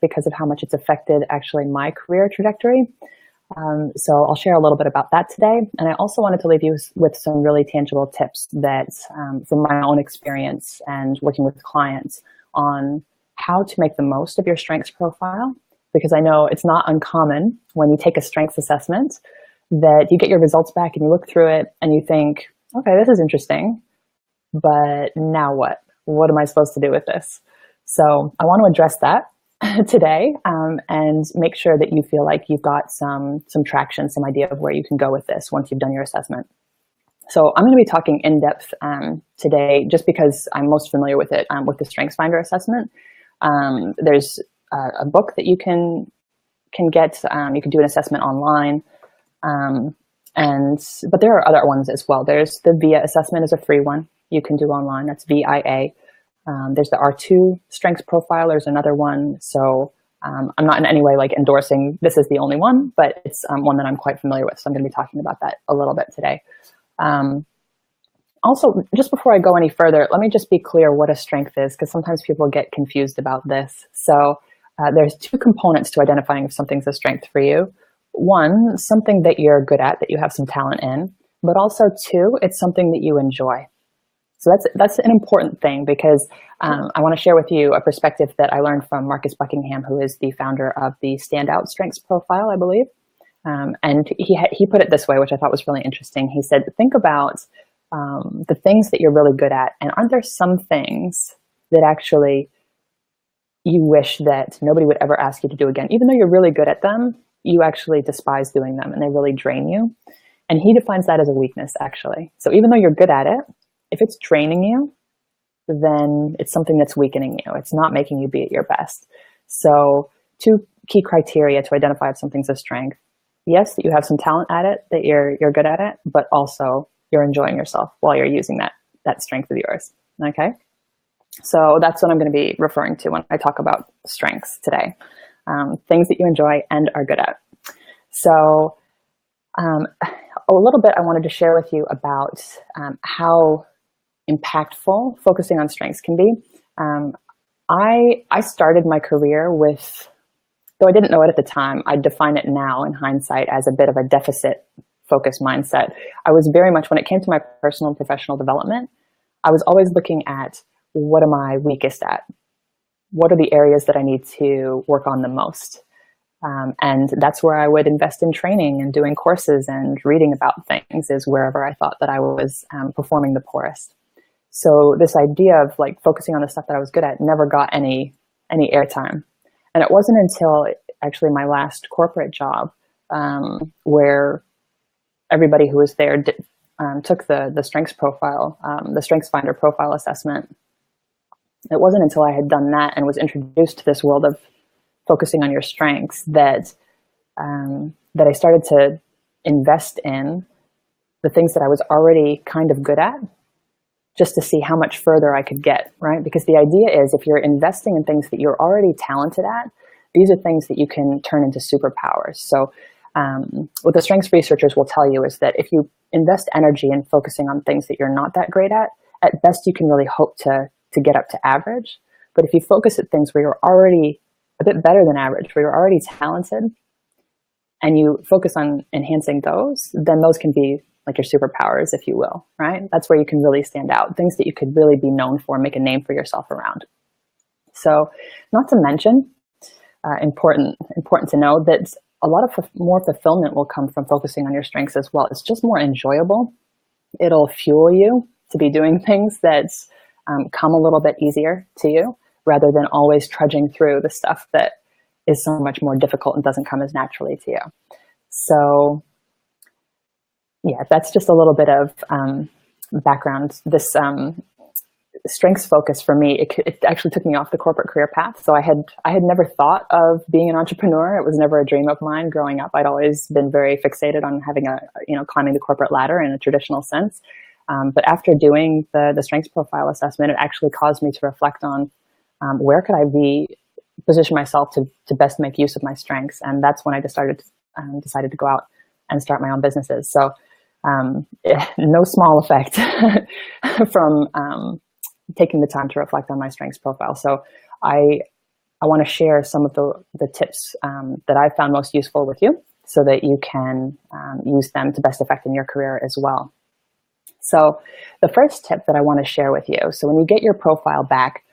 because of how much it's affected actually my career trajectory. So I'll share a little bit about that today. And I also wanted to leave you with some really tangible tips that from my own experience and working with clients on how to make the most of your strengths profile, because I know it's not uncommon when you take a strengths assessment that you get your results back and you look through it and you think, okay, this is interesting, but now what? What am I supposed to do with this? So I want to address that today and make sure that you feel like you've got some traction, some idea of where you can go with this once you've done your assessment. So I'm going to be talking in depth today just because I'm most familiar with it, with the StrengthsFinder assessment. There's a book that you can get. You can do an assessment online. But there are other ones as well. There's the VIA assessment is a free one you can do online. That's VIA. There's the R2 strengths profile. There's another one. So I'm not in any way like endorsing this is the only one, but it's one that I'm quite familiar with. So I'm going to be talking about that a little bit today. Also, just before I go any further, let me just be clear what a strength is, because sometimes people get confused about this. So there's two components to identifying if something's a strength for you. One, something that you're good at, that you have some talent in, but also two, it's something that you enjoy. So that's an important thing, because I want to share with you a perspective that I learned from Marcus Buckingham, who is the founder of the Standout Strengths Profile, I believe. And he put it this way, which I thought was really interesting. He said, think about the things that you're really good at, and aren't there some things that actually you wish that nobody would ever ask you to do again? Even though you're really good at them, you actually despise doing them and they really drain you. And he defines that as a weakness, actually. So even though you're good at it, if it's draining you, then it's something that's weakening you. It's not making you be at your best. So two key criteria to identify if something's a strength. Yes, that you have some talent at it, that you're good at it, but also you're enjoying yourself while you're using that strength of yours. Okay? So that's what I'm going to be referring to when I talk about strengths today. Things that you enjoy and are good at. So a little bit I wanted to share with you about how impactful focusing on strengths can be. I started my career with, though I didn't know it at the time, I define it now in hindsight as a bit of a deficit focused mindset. I was very much, when it came to my personal and professional development, I was always looking at what am I weakest at? What are the areas that I need to work on the most? And that's where I would invest in training and doing courses and reading about things, is wherever I thought that I was performing the poorest. So this idea of like focusing on the stuff that I was good at never got any airtime. And it wasn't until actually my last corporate job where everybody who was there took the strengths profile, the StrengthsFinder profile assessment. It wasn't until I had done that and was introduced to this world of focusing on your strengths that I started to invest in the things that I was already kind of good at, just to see how much further I could get, right? Because the idea is if you're investing in things that you're already talented at, these are things that you can turn into superpowers. So what the strengths researchers will tell you is that if you invest energy in focusing on things that you're not that great at best you can really hope to get up to average. But if you focus at things where you're already a bit better than average, where you're already talented, and you focus on enhancing those, then those can be like your superpowers, if you will, right? That's where you can really stand out, things that you could really be known for, make a name for yourself around. So not to mention, important to know that a lot of more fulfillment will come from focusing on your strengths as well. It's just more enjoyable. It'll fuel you to be doing things that come a little bit easier to you, rather than always trudging through the stuff that is so much more difficult and doesn't come as naturally to you. So yeah, that's just a little bit of background. This strengths focus for me, it actually took me off the corporate career path. So I had never thought of being an entrepreneur. It was never a dream of mine growing up. I'd always been very fixated on having climbing the corporate ladder in a traditional sense. But after doing the strengths profile assessment, it actually caused me to reflect on where could I position myself to best make use of my strengths. And that's when I decided to go out and start my own businesses. So no small effect from taking the time to reflect on my strengths profile. So I I want to share some of the tips that I've found most useful with you so that you can use them to best effect in your career as well. So the first tip that I want to share with you, so when you get your profile back,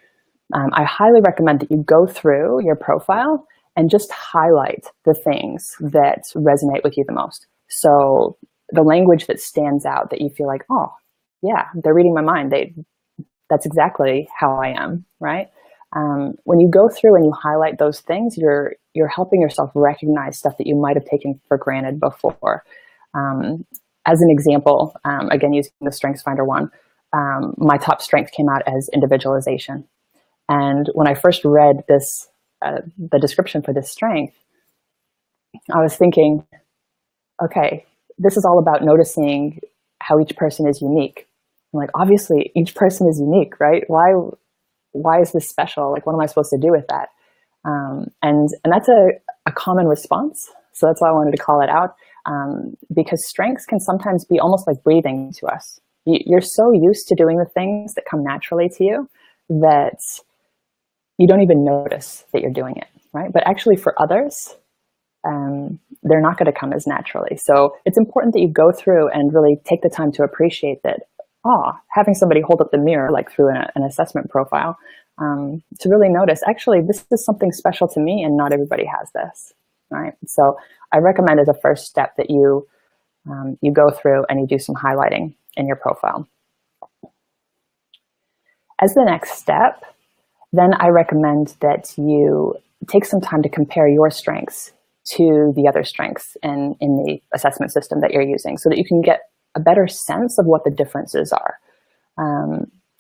I highly recommend that you go through your profile and just highlight the things that resonate with you the most. So the language that stands out that you feel like, oh, yeah, they're reading my mind. That's exactly how I am, right? When you go through and you highlight those things, you're helping yourself recognize stuff that you might have taken for granted before. As an example, again, using the StrengthsFinder one, my top strength came out as individualization. And when I first read this, the description for this strength, I was thinking, okay, this is all about noticing how each person is unique. I'm like, obviously, each person is unique, right? Why is this special? Like, what am I supposed to do with that? And that's a common response. So that's why I wanted to call it out, because strengths can sometimes be almost like breathing to us. You're so used to doing the things that come naturally to you that you don't even notice that you're doing it, right? But actually for others, they're not going to come as naturally. So it's important that you go through and really take the time to appreciate that, having somebody hold up the mirror, like through an assessment profile, to really notice, actually, this is something special to me and not everybody has this, right? So I recommend as a first step that you go through and you do some highlighting in your profile. As the next step, then I recommend that you take some time to compare your strengths to the other strengths in the assessment system that you're using so that you can get a better sense of what the differences are.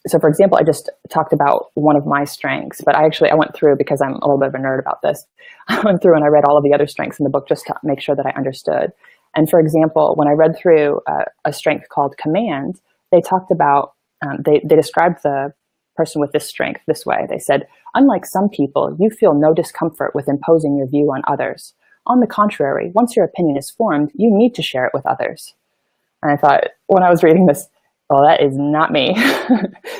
So for example, I just talked about one of my strengths, but I went through, because I'm a little bit of a nerd about this, I went through and I read all of the other strengths in the book just to make sure that I understood. And for example, when I read through a strength called command, they talked about, they described the person with this strength this way. They said, unlike some people, you feel no discomfort with imposing your view on others. On the contrary, once your opinion is formed, you need to share it with others. And I thought, when I was reading this, well, that is not me.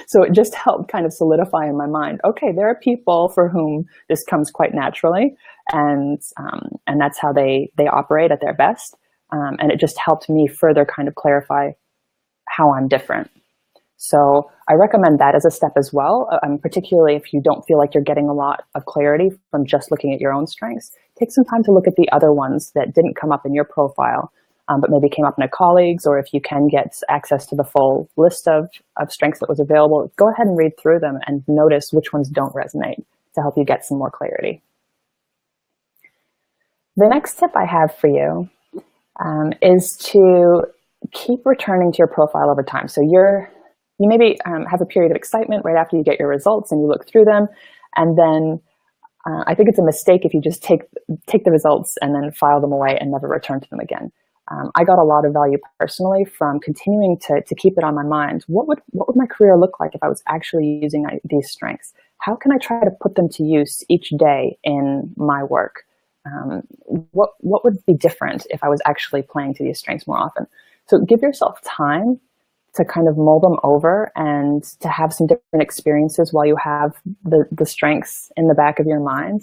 So it just helped kind of solidify in my mind, okay, there are people for whom this comes quite naturally, and that's how they operate at their best. And it just helped me further kind of clarify how I'm different. So I recommend that as a step as well, particularly if you don't feel like you're getting a lot of clarity from just looking at your own strengths. Take some time to look at the other ones that didn't come up in your profile, but maybe came up in a colleague's, or if you can get access to the full list of strengths that was available, go ahead and read through them and notice which ones don't resonate to help you get some more clarity. The next tip I have for you is to keep returning to your profile over time. So you maybe have a period of excitement right after you get your results and you look through them, and then I think it's a mistake if you just take the results and then file them away and never return to them again. I got a lot of value personally from continuing to keep it on my mind. What would my career look like if I was actually using these strengths? How can I try to put them to use each day in my work? What would be different if I was actually playing to these strengths more often? So give yourself time to kind of mull them over and to have some different experiences while you have the strengths in the back of your mind,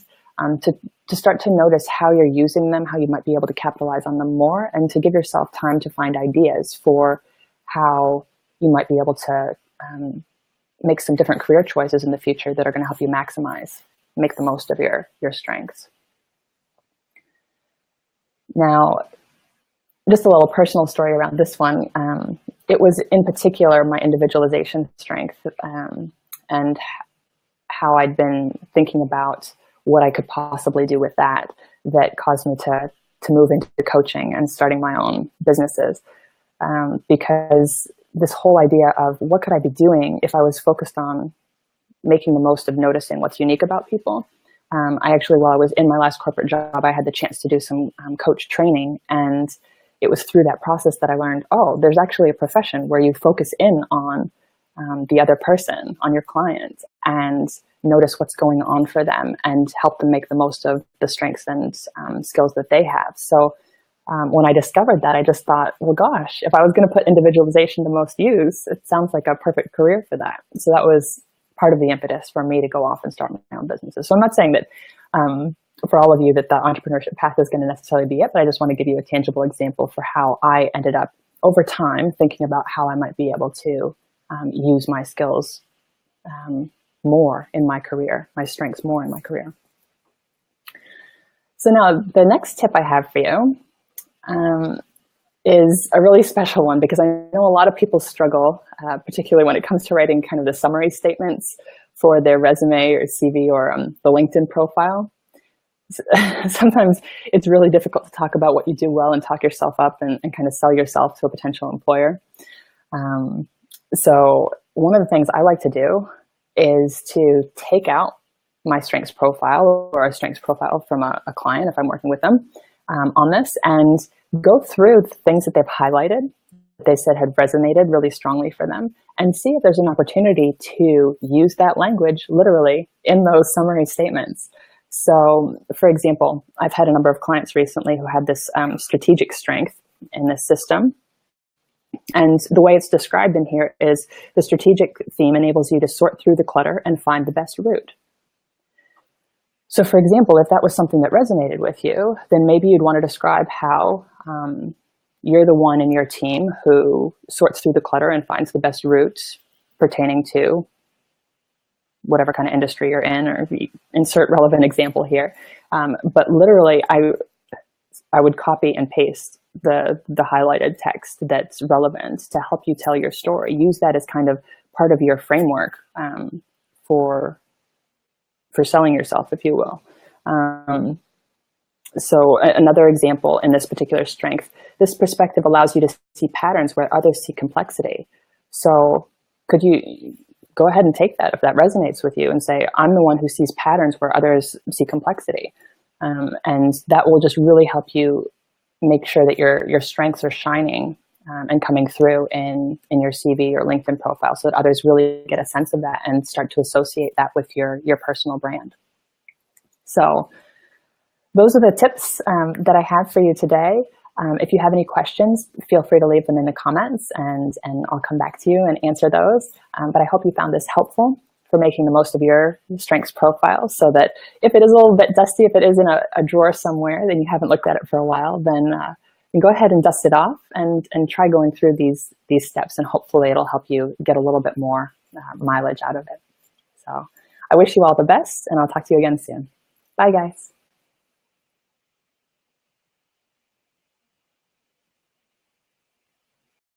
to start to notice how you're using them, how you might be able to capitalize on them more, and to give yourself time to find ideas for how you might be able to make some different career choices in the future that are going to help you make the most of your strengths. Now, just a little personal story around this one. It was in particular my individualization strength, and how I'd been thinking about what I could possibly do with that caused me to move into coaching and starting my own businesses. Because this whole idea of what could I be doing if I was focused on making the most of noticing what's unique about people. I actually, while I was in my last corporate job, I had the chance to do some coach training, and it was through that process that I learned, there's actually a profession where you focus in on the other person, on your client, and notice what's going on for them and help them make the most of the strengths and skills that they have. So when I discovered that, I just thought, well, gosh, if I was going to put individualization to most use, it sounds like a perfect career for that. So that was part of the impetus for me to go off and start my own businesses. So I'm not saying that for all of you that the entrepreneurship path is going to necessarily be it, but I just want to give you a tangible example for how I ended up over time thinking about how I might be able to use my skills more in my career, my strengths more in my career. So now the next tip I have for you is a really special one, because I know a lot of people struggle, particularly when it comes to writing kind of the summary statements for their resume or CV or the LinkedIn profile. Sometimes it's really difficult to talk about what you do well and talk yourself up and kind of sell yourself to a potential employer. So one of the things I like to do is to take out my strengths profile or a strengths profile from a client if I'm working with them on this, and go through the things that they've highlighted, that they said had resonated really strongly for them, and see if there's an opportunity to use that language literally in those summary statements. So, for example, I've had a number of clients recently who had this strategic strength in this system. And the way it's described in here is the strategic theme enables you to sort through the clutter and find the best route. So, for example, if that was something that resonated with you, then maybe you'd want to describe how you're the one in your team who sorts through the clutter and finds the best route pertaining to whatever kind of industry you're in, or insert relevant example here. But literally, I would copy and paste the highlighted text that's relevant to help you tell your story. Use that as kind of part of your framework for selling yourself, if you will. So another example in this particular strength, this perspective allows you to see patterns where others see complexity. So could you go ahead and take that if that resonates with you and say, I'm the one who sees patterns where others see complexity. And that will just really help you make sure that your strengths are shining and coming through in your CV or LinkedIn profile, so that others really get a sense of that and start to associate that with your personal brand. So those are the tips that I have for you today. If you have any questions, feel free to leave them in the comments, and I'll come back to you and answer those. But I hope you found this helpful for making the most of your strengths profile, so that if it is a little bit dusty, if it is in a drawer somewhere, then you haven't looked at it for a while, then go ahead and dust it off and try going through these steps, and hopefully it'll help you get a little bit more mileage out of it. So I wish you all the best, and I'll talk to you again soon. Bye, guys.